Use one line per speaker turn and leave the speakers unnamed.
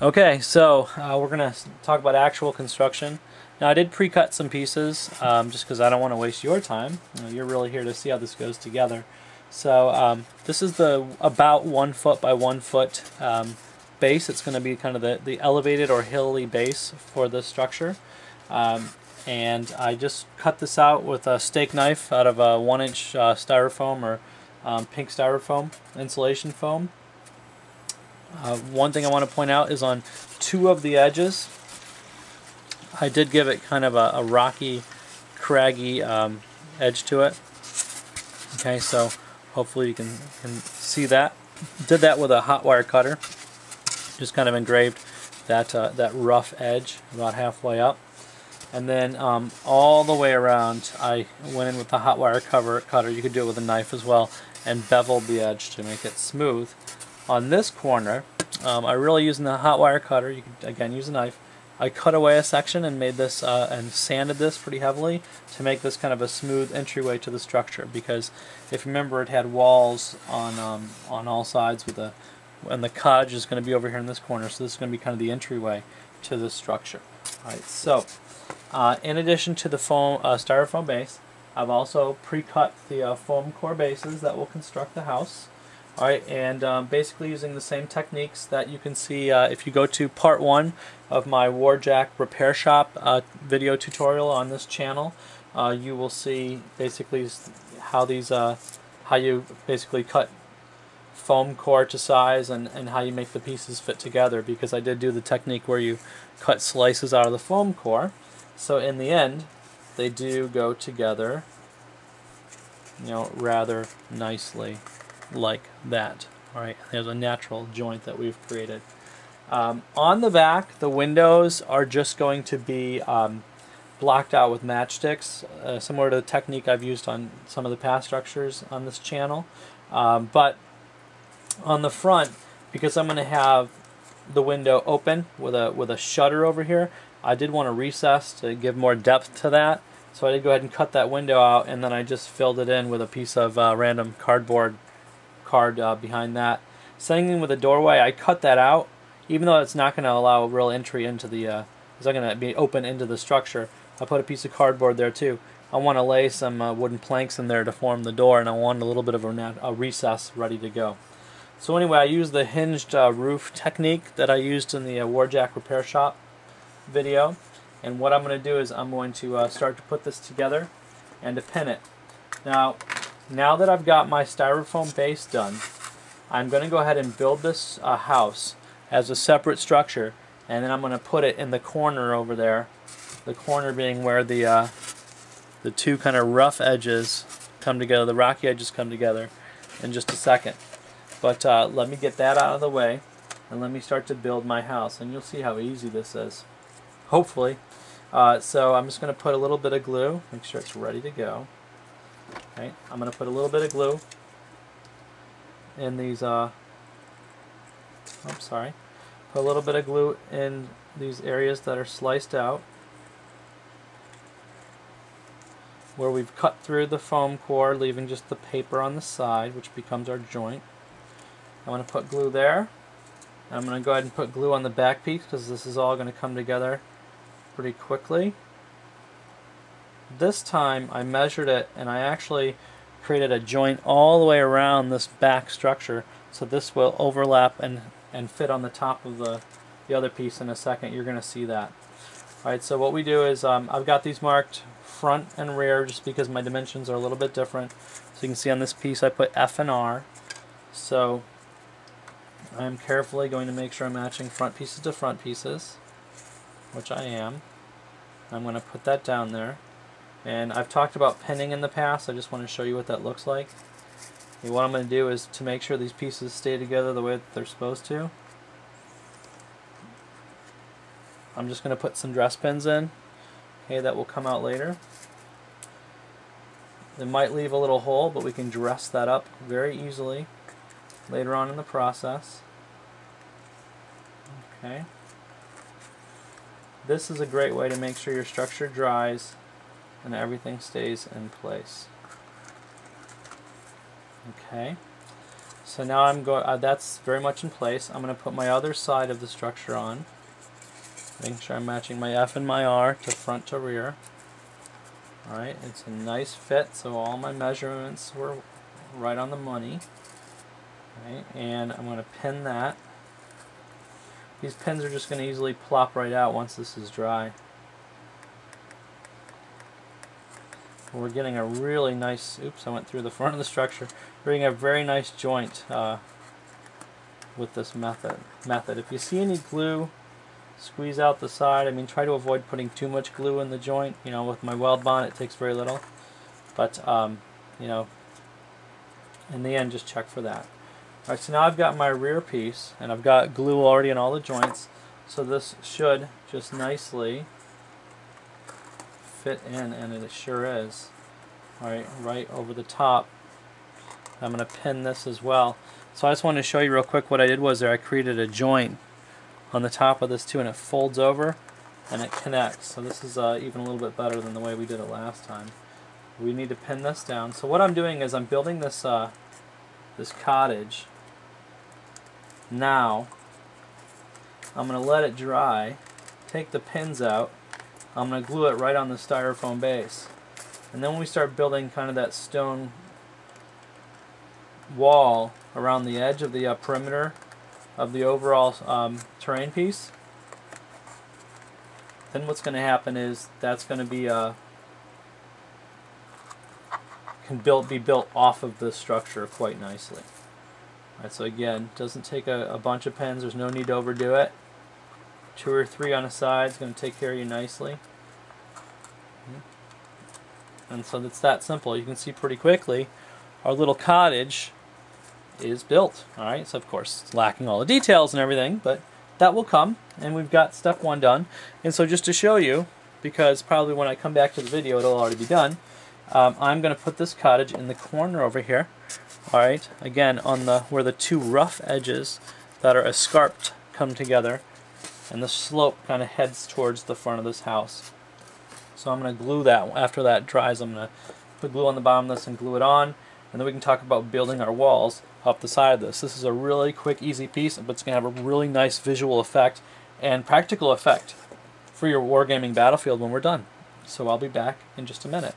Okay, so we're going to talk about actual construction. Now I did pre-cut some pieces just because I don't want to waste your time. You're really here to see how this goes together. So this is the about 1 foot by 1 foot base. It's going to be kind of the elevated or hilly base for this structure. And I just cut this out with a steak knife out of a 1-inch styrofoam or pink styrofoam insulation foam. One thing I want to point out is on 2 of the edges, I did give it kind of a rocky, craggy edge to it. Okay, so hopefully you can see that. Did that with a hot wire cutter. Just kind of engraved that rough edge about halfway up. And then all the way around, I went in with the hot wire cutter. You could do it with a knife as well, and beveled the edge to make it smooth. On this corner, I really using the hot wire cutter. You could again use a knife. I cut away a section and made this and sanded this pretty heavily to make this kind of a smooth entryway to the structure. Because if you remember, it had walls on all sides with and the cottage is going to be over here in this corner. So this is going to be kind of the entryway to the structure. All right. So in addition to the styrofoam base, I've also pre-cut the foam core bases that will construct the house. Alright, and basically using the same techniques that you can see if you go to part 1 of my Warjack repair shop video tutorial on this channel. You will see basically how you basically cut foam core to size and how you make the pieces fit together, because I did do the technique where you cut slices out of the foam core. So in the end, they do go together, rather nicely. Like that. Alright, there's a natural joint that we've created. On the back, the windows are just going to be blocked out with matchsticks, similar to the technique I've used on some of the past structures on this channel. But on the front, because I'm going to have the window open with a shutter over here, I did want to recess to give more depth to that. So I did go ahead and cut that window out, and then I just filled it in with a piece of random cardboard behind that. Same thing with the doorway. I cut that out, even though it's not going to allow real entry into the it's not going to be open into the structure. I put a piece of cardboard there too. I want to lay some wooden planks in there to form the door, and I want a little bit of a recess ready to go. So anyway, I used the hinged roof technique that I used in the Warjack repair shop video, and what I'm going to do is I'm going to start to put this together and to pin it. Now that I've got my styrofoam base done, I'm going to go ahead and build this house as a separate structure, and then I'm going to put it in the corner over there, the corner being where the 2 kind of rough edges come together, the rocky edges come together, in just a second. But let me get that out of the way, and let me start to build my house, and you'll see how easy this is, hopefully. So I'm just going to put a little bit of glue, make sure it's ready to go. Okay, I'm going to put a little bit of glue in these, put a little bit of glue in these areas that are sliced out, where we've cut through the foam core, leaving just the paper on the side, which becomes our joint. I'm going to put glue there. I'm going to go ahead and put glue on the back piece, because this is all going to come together pretty quickly. This time I measured it, and I actually created a joint all the way around this back structure, so this will overlap and fit on the top of the other piece. In a second you're going to see that. Alright, so what we do is I've got these marked front and rear just because my dimensions are a little bit different. So you can see on this piece I put F and R. So I'm carefully going to make sure I'm matching front pieces to front pieces, which I am. I'm going to put that down there. And I've talked about pinning in the past. I just want to show you what that looks like. And what I'm going to do is to make sure these pieces stay together the way that they're supposed to, I'm just going to put some dress pins in. Okay, that will come out later. It might leave a little hole, but we can dress that up very easily later on in the process. Okay. This is a great way to make sure your structure dries and everything stays in place. Okay, So now I'm going. That's very much in place. I'm going to put my other side of the structure on, making sure I'm matching my F and my R to front to rear. All right, it's a nice fit, so all my measurements were right on the money. All right, and I'm going to pin that. These pins are just going to easily plop right out once this is dry. We're getting a really nice, oops, I went through the front of the structure. We're getting a very nice joint with this method. If you see any glue, squeeze out the side. I mean, try to avoid putting too much glue in the joint. You know, with my weld bond, it takes very little. But, you know, in the end, just check for that. All right, so now I've got my rear piece, and I've got glue already in all the joints. So this should just nicely fit in, and it sure is. All right, right over the top. I'm going to pin this as well. So I just wanted to show you real quick what I did was there. I created a joint on the top of this too, and it folds over and it connects. So this is even a little bit better than the way we did it last time. We need to pin this down. So what I'm doing is I'm building this this cottage. Now I'm going to let it dry, take the pins out. I'm going to glue it right on the styrofoam base. And then when we start building kind of that stone wall around the edge of the perimeter of the overall terrain piece, then what's going to happen is that's going to be be built off of the structure quite nicely. All right, so again, it doesn't take a bunch of pins. There's no need to overdo it. 2 or 3 on a side is going to take care of you nicely. And so it's that simple. You can see pretty quickly our little cottage is built. Alright, so of course it's lacking all the details and everything, but that will come, and we've got step 1 done. And so just to show you, because probably when I come back to the video it'll already be done, I'm going to put this cottage in the corner over here. Alright, again on where the 2 rough edges that are escarped come together, and the slope kind of heads towards the front of this house. So I'm going to glue that. After that dries, I'm going to put glue on the bottom of this and glue it on, and then we can talk about building our walls up the side of this. This is a really quick, easy piece, but it's going to have a really nice visual effect and practical effect for your wargaming battlefield when we're done. So I'll be back in just a minute.